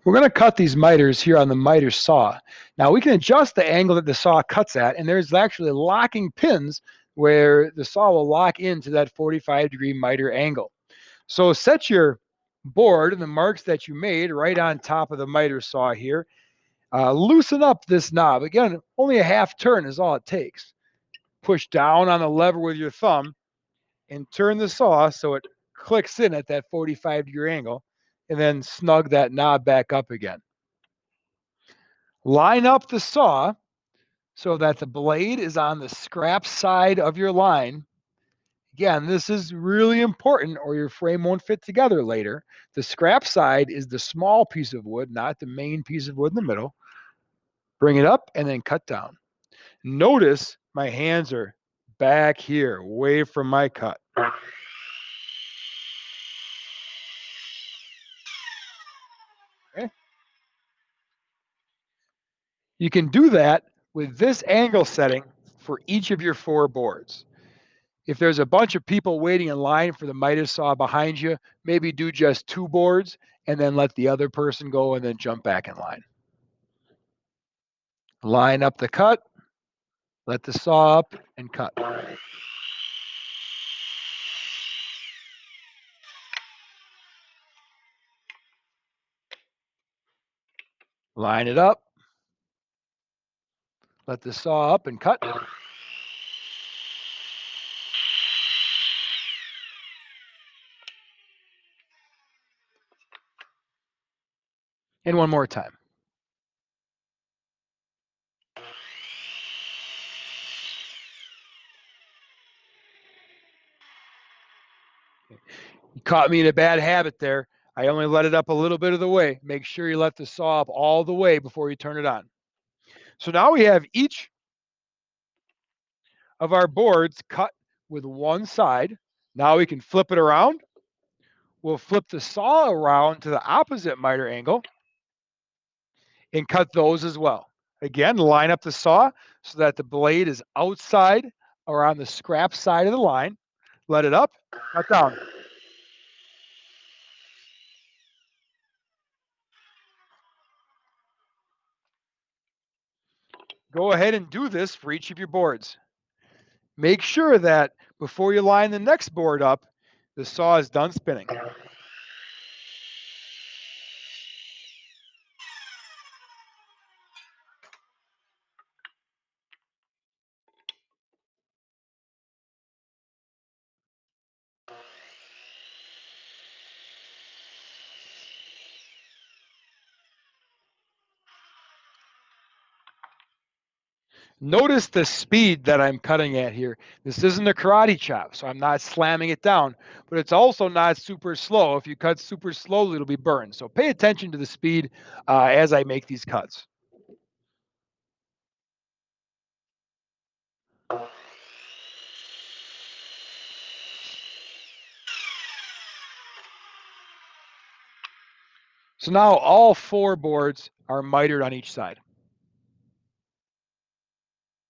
We're going to cut these miters here on the miter saw. Now we can adjust the angle that the saw cuts at, and there's actually locking pins where the saw will lock into that 45-degree miter angle. So set your board and the marks that you made right on top of the miter saw here. Loosen up this knob. Again, only a half turn is all it takes. Push down on the lever with your thumb and turn the saw so it clicks in at that 45-degree angle, and then snug that knob back up again. Line up the saw so that the blade is on the scrap side of your line. Again, this is really important or your frame won't fit together later. The scrap side is the small piece of wood, not the main piece of wood in the middle. Bring it up and then cut down. Notice my hands are back here, away from my cut. Okay. You can do that with this angle setting for each of your 4 boards. If there's a bunch of people waiting in line for the miter saw behind you, maybe do just 2 boards and then let the other person go and then jump back in line. Line up the cut, let the saw up, and cut. Line it up, let the saw up and cut. And one more time. You caught me in a bad habit there. I only let it up a little bit of the way. Make sure you let the saw up all the way before you turn it on. So now we have each of our boards cut with one side. Now we can flip it around. We'll flip the saw around to the opposite miter angle and cut those as well. Again, line up the saw so that the blade is outside or on the scrap side of the line. Let it up, cut down. Go ahead and do this for each of your boards. Make sure that before you line the next board up, the saw is done spinning. Notice the speed that I'm cutting at here. This isn't a karate chop, so I'm not slamming it down, but it's also not super slow. If you cut super slowly, it'll be burned. So pay attention to the speed as I make these cuts. So now all 4 boards are mitered on each side.